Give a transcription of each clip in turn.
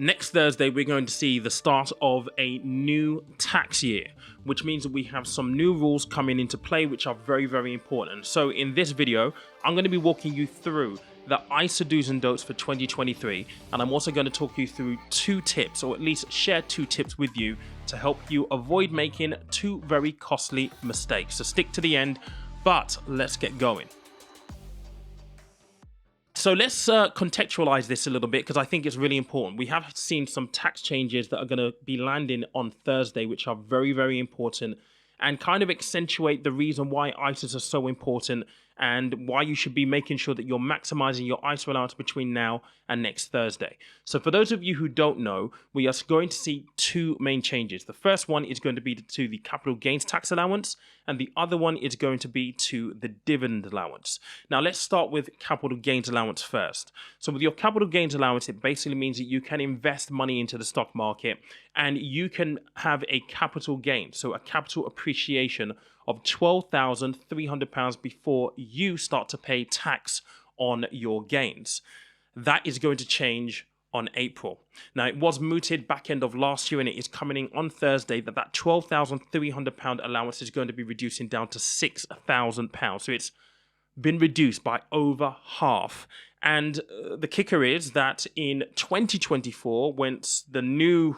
Next Thursday, we're going to see the start of a new tax year, which means that we have some new rules coming into play, which are very, very important. So in this video, I'm going to be walking you through the ISA do's and don'ts for 2023, and I'm also going to talk you through 2 tips, or at least share 2 tips with you to help you avoid making 2 very costly mistakes. So stick to the end, but let's get going. So let's contextualize this a little bit because I think it's really important. We have seen some tax changes that are going to be landing on Thursday, which are very, very important and kind of accentuate the reason why ISAs are so important and why you should be making sure that you're maximizing your ISA allowance between now and next Thursday. So for those of you who don't know, we are going to see 2 main changes. The first one is going to be to the capital gains tax allowance, and the other one is going to be to the dividend allowance. Now let's start with capital gains allowance first. So with your capital gains allowance, it basically means that you can invest money into the stock market and you can have a capital gain, so a capital appreciation of £12,300 before you start to pay tax on your gains. That is going to change on April. Now, it was mooted back end of last year, and it is coming in on Thursday that £12,300 allowance is going to be reducing down to £6,000. So it's been reduced by over half. And the kicker is that in 2024, once the new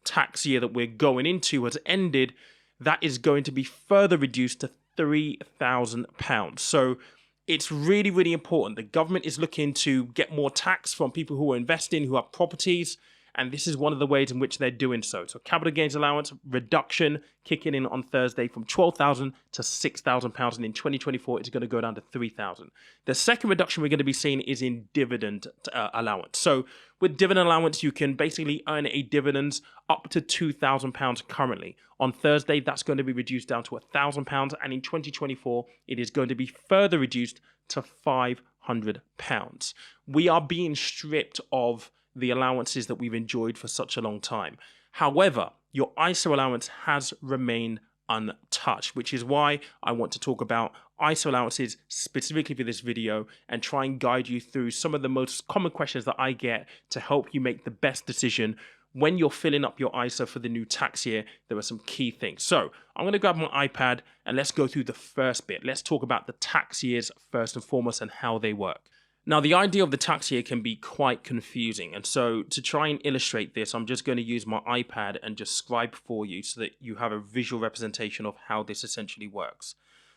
tax year that we're going into has ended, that is going to be further reduced to £3,000. So it's really, really important. The government is looking to get more tax from people who are investing, who have properties, and this is one of the ways in which they're doing so. So capital gains allowance reduction kicking in on Thursday from £12,000 to £6,000, and in 2024 it's going to go down to £3,000. The second reduction we're going to be seeing is in dividend allowance. So with dividend allowance, you can basically earn a dividends up to £2,000 currently. On Thursday, that's going to be reduced down to £1,000, and in 2024 it is going to be further reduced to £500. We are being stripped of the allowances that we've enjoyed for such a long time. However, your ISA allowance has remained untouched, which is why I want to talk about ISA allowances specifically for this video and try and guide you through some of the most common questions that I get to help you make the best decision when you're filling up your ISA for the new tax year. There are some key things. So I'm going to grab my iPad and let's go through the first bit. Let's talk about the tax years first and foremost and how they work. Now, the idea of the tax year can be quite confusing, and so to try and illustrate this, I'm just going to use my iPad and just scribe for you so that you have a visual representation of how this essentially works.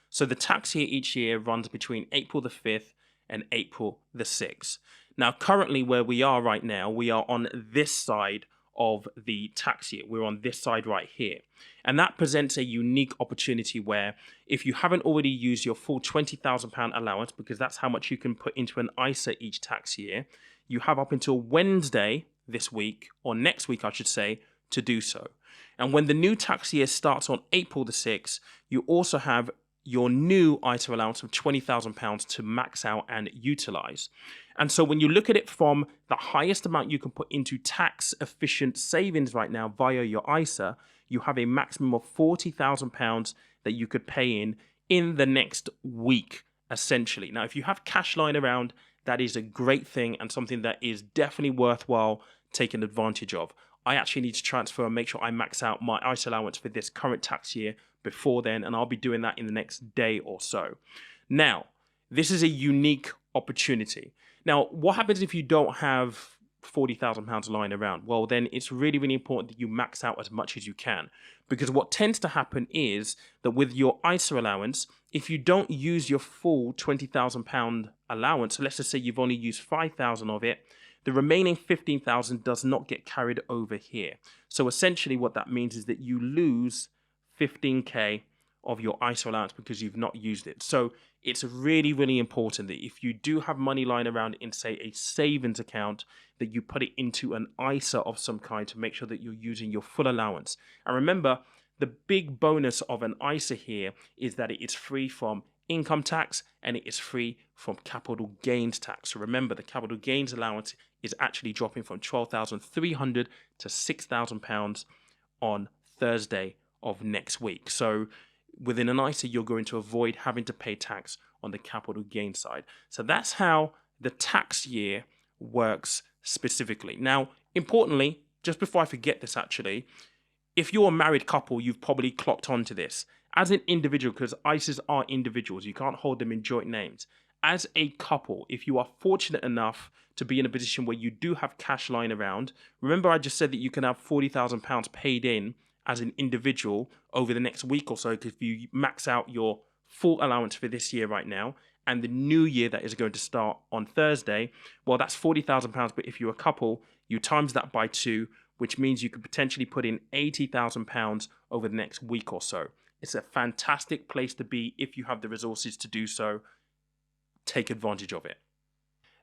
So the tax year each year runs between April the 5th and April the 6th. Now, currently where we are right now, we are on this side of the tax year. We're on this side right here. And that presents a unique opportunity where if you haven't already used your full £20,000 allowance, because that's how much you can put into an ISA each tax year, you have up until Wednesday this week, or next week I should say, to do so. And when the new tax year starts on April the 6th, you also have your new ISA allowance of £20,000 to max out and utilize. And so when you look at it from the highest amount you can put into tax efficient savings right now via your ISA, you have a maximum of £40,000 that you could pay in the next week, essentially. Now, if you have cash lying around, that is a great thing and something that is definitely worthwhile taking advantage of. I actually need to transfer and make sure I max out my ISA allowance for this current tax year before then, and I'll be doing that in the next day or so. Now, this is a unique opportunity. Now, what happens if you don't have £40,000 lying around? Well, then it's really, really important that you max out as much as you can, because what tends to happen is that with your ISA allowance, if you don't use your full £20,000 allowance, so let's just say you've only used £5,000 of it, the remaining £15,000 does not get carried over here. So essentially what that means is that you lose £15,000 of your ISA allowance because you've not used it. So it's really, really important that if you do have money lying around in, say, a savings account, that you put it into an ISA of some kind to make sure that you're using your full allowance. And remember, the big bonus of an ISA here is that it is free from income tax and it is free from capital gains tax. So remember, the capital gains allowance is actually dropping from £12,300 to £6,000 on Thursday of next week. So within an ISA, you're going to avoid having to pay tax on the capital gain side. So that's how the tax year works specifically. Now, Importantly, just before I forget this actually, if you're a married couple, you've probably clocked onto this. As an individual, because ISAs are individuals, you can't hold them in joint names. As a couple, if you are fortunate enough to be in a position where you do have cash lying around, remember I just said that you can have £40,000 paid in as an individual over the next week or so, because if you max out your full allowance for this year right now, and the new year that is going to start on Thursday, well, that's £40,000. But if you're a couple, you times that by two, which means you could potentially put in £80,000 over the next week or so. It's a fantastic place to be if you have the resources to do so. Take advantage of it.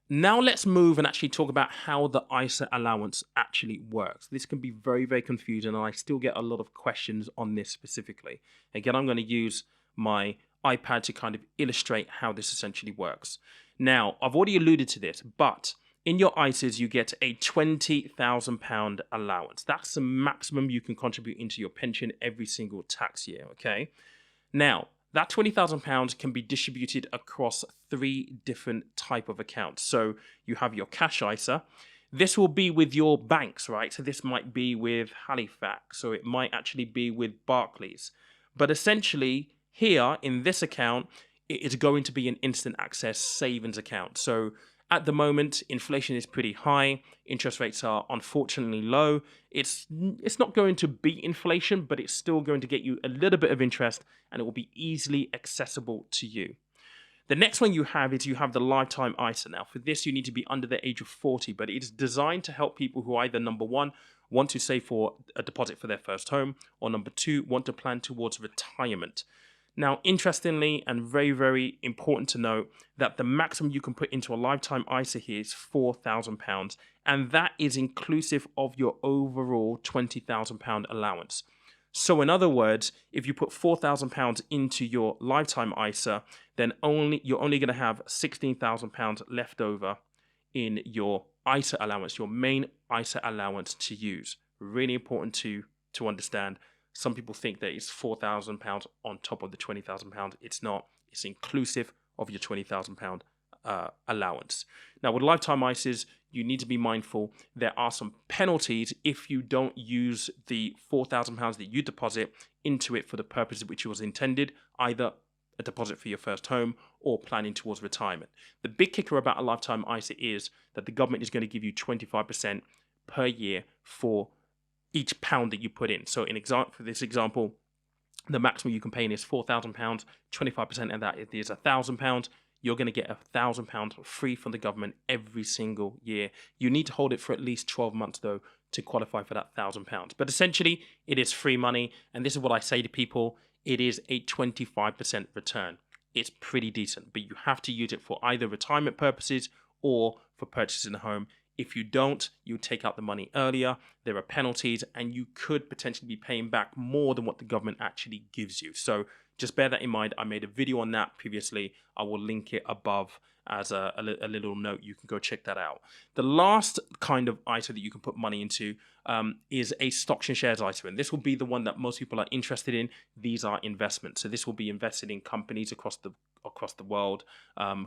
Now let's move and actually talk about how the ISA allowance actually works. This can be very, very confusing, and I still get a lot of questions on this specifically. Again, I'm going to use my iPad to kind of illustrate how this essentially works. Now, I've already alluded to this, but in your ISAs, you get a £20,000 allowance. That's the maximum you can contribute into your pension every single tax year, okay? Now, that £20,000 can be distributed across 3 different type of accounts. So you have your cash ISA. This will be with your banks, right? So this might be with Halifax, or it might actually be with Barclays. But essentially, here in this account, it is going to be an instant access savings account. So at the moment, inflation is pretty high. Interest rates are unfortunately low. It's not going to beat inflation, but it's still going to get you a little bit of interest, and it will be easily accessible to you. The next one you have is you have the lifetime ISA. Now, for this, you need to be under the age of 40, but it's designed to help people who either, number one, want to save for a deposit for their first home, or number two, want to plan towards retirement. Now, interestingly, and very, very important to note, that the maximum you can put into a lifetime ISA here is £4,000, and that is inclusive of your overall £20,000 allowance. So in other words, if you put £4,000 into your lifetime ISA, then you're only going to have £16,000 left over in your ISA allowance, your main ISA allowance to use. Really important to understand. Some people think that it's £4,000 on top of the £20,000. It's not. It's inclusive of your £20,000 allowance. Now, with lifetime ISAs, you need to be mindful. There are some penalties if you don't use the £4,000 that you deposit into it for the purpose of which it was intended, either a deposit for your first home or planning towards retirement. The big kicker about a lifetime ISA is that the government is going to give you 25% per year for each pound that you put in. So for this example, the maximum you can pay in is £4,000. 25% of that is £1,000. You're going to get £1,000 free from the government every single year. You need to hold it for at least 12 months, though, to qualify for that £1,000. But essentially, it is free money. And this is what I say to people. It is a 25% return. It's pretty decent, but you have to use it for either retirement purposes or for purchasing a home. If you don't, you take out the money earlier, there are penalties, and you could potentially be paying back more than what the government actually gives you. So just bear that in mind. I made a video on that previously. I will link it above as a little note. You can go check that out. The last kind of ISA that you can put money into is a stocks and shares ISA. And this will be the one that most people are interested in. These are investments. So this will be invested in companies across the world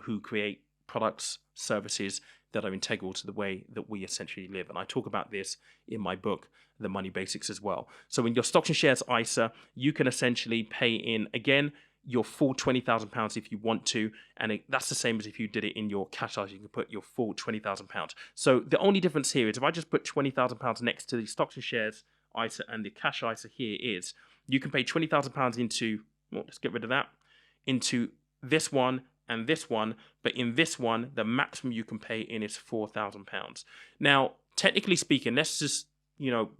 who create products, services that are integral to the way that we essentially live. And I talk about this in my book, The Money Basics, as well. So in your stocks and shares ISA, you can essentially pay in, again, your full £20,000 if you want to. And that's the same as if you did it in your cash ISA, you can put your full £20,000. So the only difference here is if I just put £20,000 next to the stocks and shares ISA and the cash ISA here is, you can pay £20,000 into, well, let's get rid of that, into this one and this one, but in this one, the maximum you can pay in is £4,000. Now, technically speaking, let's just,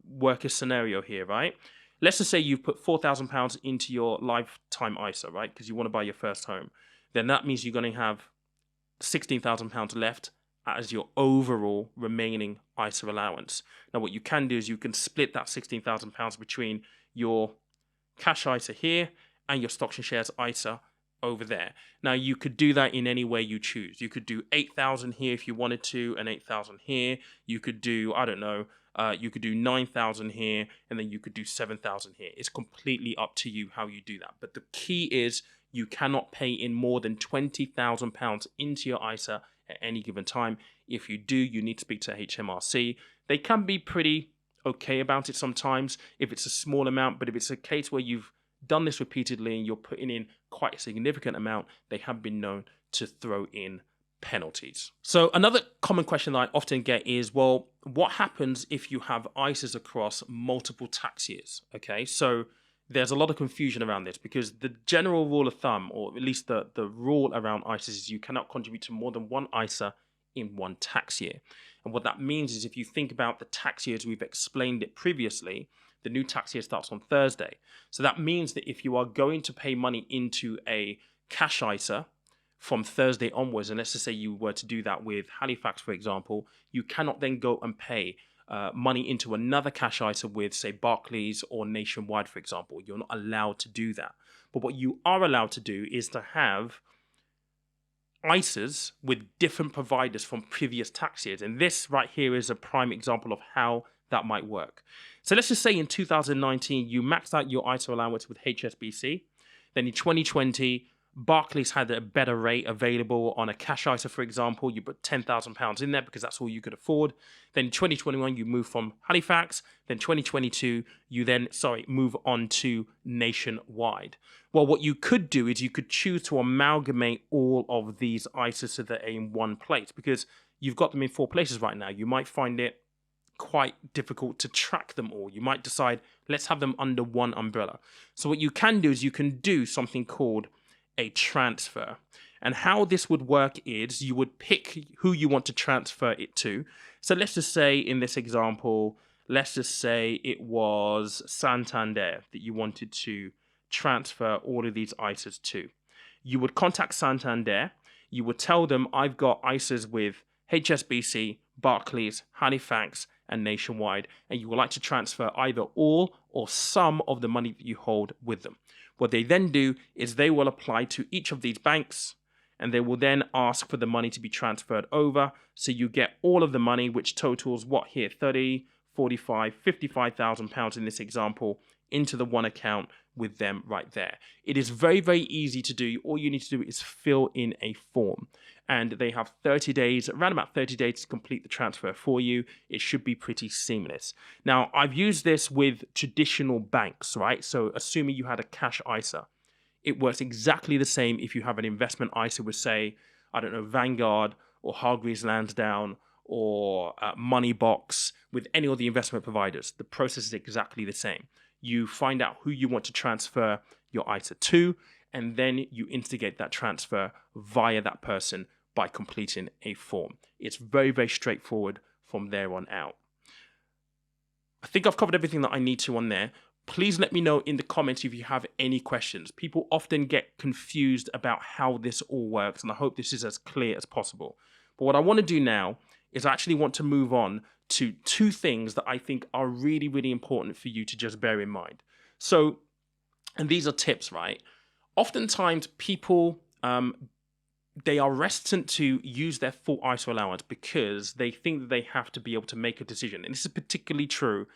work a scenario here, right? Let's just say you've put £4,000 into your lifetime ISA, right? Because you want to buy your first home. Then that means you're going to have £16,000 left as your overall remaining ISA allowance. Now, what you can do is you can split that £16,000 between your cash ISA here and your stocks and shares ISA over there. Now, you could do that in any way you choose. You could do 8,000 here if you wanted to, and 8,000 here. You could do, I don't know, you could do 9,000 here, and then you could do 7,000 here. It's completely up to you how you do that. But the key is you cannot pay in more than £20,000 into your ISA at any given time. If you do, you need to speak to HMRC. They can be pretty okay about it sometimes if it's a small amount, but if it's a case where you've done this repeatedly and you're putting in quite a significant amount, they have been known to throw in penalties. So another common question that I often get is, well, what happens if you have ISAs across multiple tax years? Okay, so there's a lot of confusion around this because the general rule of thumb, or at least the rule around ISAs, is you cannot contribute to more than one ISA in one tax year. And what that means is if you think about the tax years, we've explained it previously, the new tax year starts on Thursday. So that means that if you are going to pay money into a cash ISA from Thursday onwards, and let's just say you were to do that with Halifax, for example, you cannot then go and pay money into another cash ISA with, say, Barclays or Nationwide, for example. You're not allowed to do that. But what you are allowed to do is to have ISAs with different providers from previous tax years. And this right here is a prime example of how that might work. So let's just say in 2019, you maxed out your ISA allowance with HSBC. Then in 2020, Barclays had a better rate available on a cash ISA, for example. You put £10,000 in there because that's all you could afford. Then in 2021, you move from Halifax. Then 2022, you then, move on to Nationwide. Well, what you could do is you could choose to amalgamate all of these ISAs so they're in one place because you've got them in 4 places right now. You might find it quite difficult to track them all. You might decide, let's have them under one umbrella. So what you can do is you can do something called a transfer. And how this would work is you would pick who you want to transfer it to. So let's just say in this example, let's just say it was Santander that you wanted to transfer all of these ISAs to. You would contact Santander. You would tell them, I've got ISAs with HSBC, Barclays, Halifax, and Nationwide, and you would like to transfer either all or some of the money that you hold with them. What they then do is they will apply to each of these banks and they will then ask for the money to be transferred over. So you get all of the money, which totals what here? 30, 45, 55,000 pounds in this example into the one account with them right there. It is very, very easy to do. All you need to do is fill in a form. And they have 30 days, around about 30 days to complete the transfer for you. It should be pretty seamless. Now, I've used this with traditional banks, right? So assuming you had a cash ISA, it works exactly the same if you have an investment ISA with, say, I don't know, Vanguard or Hargreaves Lansdown or Moneybox, with any of the investment providers. The process is exactly the same. You find out who you want to transfer your ISA to, and then you instigate that transfer via that person by completing a form. It's very, very straightforward from there on out. I think I've covered everything that I need to on there. Please let me know in the comments if you have any questions. People often get confused about how this all works, and I hope this is as clear as possible. But what I want to do now is I actually want to move on to 2 things that I think are really, really important for you to just bear in mind. So, and these are tips, right? Oftentimes people, they are reticent to use their full ISA allowance because they think that they have to be able to make a decision. And this is particularly true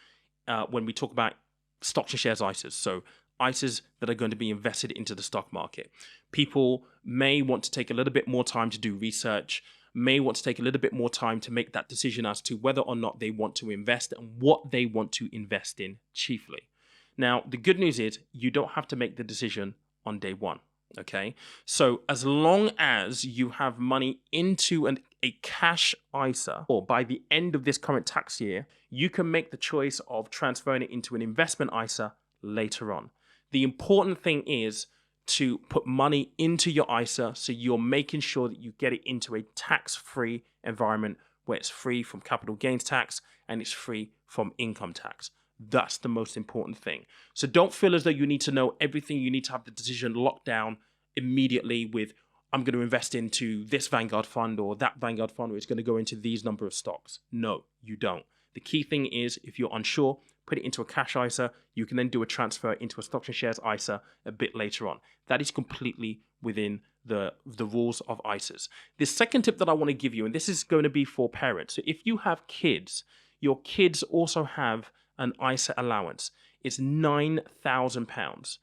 when we talk about stocks and shares ISAs. So ISAs that are going to be invested into the stock market. People may want to take a little bit more time to do research, may want to take a little bit more time to make that decision as to whether or not they want to invest and what they want to invest in chiefly. Now, the good news is you don't have to make the decision on day one. Okay, so as long as you have money into a cash ISA, or by the end of this current tax year, you can make the choice of transferring it into an investment ISA later on. The important thing is to put money into your ISA so you're making sure that you get it into a tax-free environment where it's free from capital gains tax and it's free from income tax. That's the most important thing. So don't feel as though you need to know everything. You need to have the decision locked down immediately with, I'm going to invest into this Vanguard fund or that Vanguard fund, or it's going to go into these number of stocks. No, you don't. The key thing is, if you're unsure, put it into a cash ISA. You can then do a transfer into a stocks and shares ISA a bit later on. That is completely within the rules of ISAs. The second tip that I want to give you, and this is going to be for parents. So if you have kids, your kids also have an ISA allowance. It's £9,000.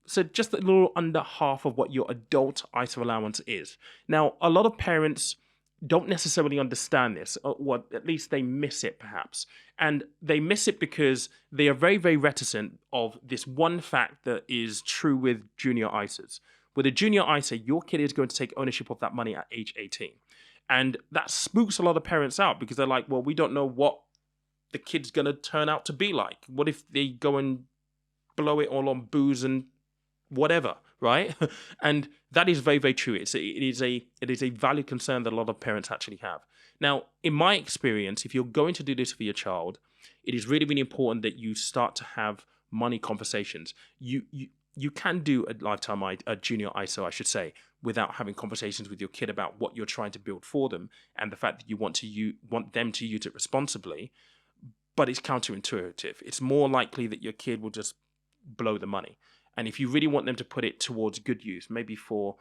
So just a little under half of what your adult ISA allowance is. Now, a lot of parents don't necessarily understand this, or at least they miss it perhaps. And they miss it because they are very, very reticent of this one fact that is true with junior ISAs. With a junior ISA, your kid is going to take ownership of that money at age 18. And that spooks a lot of parents out because they're like, well, we don't know what the kid's going to turn out to be like. What if they go and blow it all on booze and whatever, right? And that is very, very true. It is a valid concern that a lot of parents actually have. Now, in my experience, if you're going to do this for your child, it is really, really important that you start to have money conversations. You can do a junior ISO, I should say, without having conversations with your kid about what you're trying to build for them and the fact that you want them to use it responsibly. But it's counterintuitive. It's more likely that your kid will just blow the money. And if you really want them to put it towards good use, maybe for,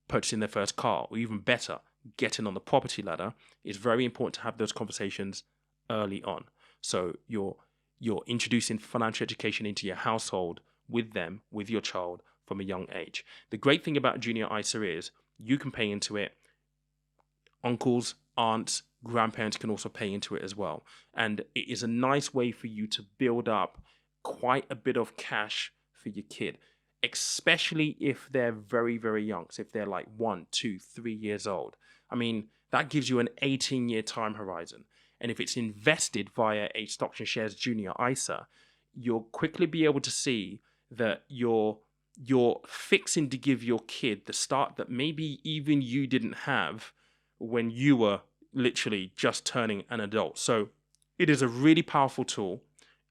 purchasing their first car, or even better, getting on the property ladder, it's very important to have those conversations early on. So you're introducing financial education into your household with them, with your child from a young age. The great thing about junior ISA is you can pay into it. Uncles, aunts, grandparents can also pay into it as well. And it is a nice way for you to build up quite a bit of cash for your kid, especially if they're very, very young. So if they're like 1, 2, 3 years old. I mean, that gives you an 18-year time horizon. And if it's invested via a stocks and shares junior ISA, you'll quickly be able to see that you're fixing to give your kid the start that maybe even you didn't have when you were literally just turning an adult. So it is a really powerful tool,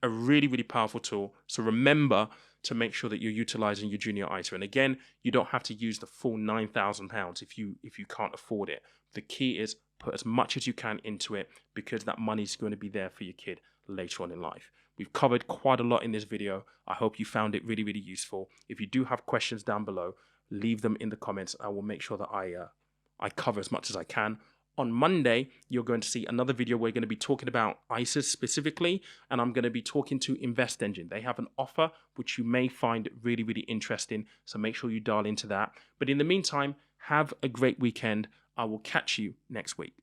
a really, really powerful tool. So remember to make sure that you're utilizing your junior ISA. And again, you don't have to use the full £9,000 if you can't afford it. The key is put as much as you can into it because that money's going to be there for your kid later on in life. We've covered quite a lot in this video. I hope you found it really, really useful. If you do have questions down below, leave them in the comments. I will make sure that I cover as much as I can. On Monday, you're going to see another video. We're going to be talking about ISAs specifically, and I'm going to be talking to Invest Engine. They have an offer which you may find really, really interesting, so make sure you dial into that. But in the meantime, have a great weekend. I will catch you next week.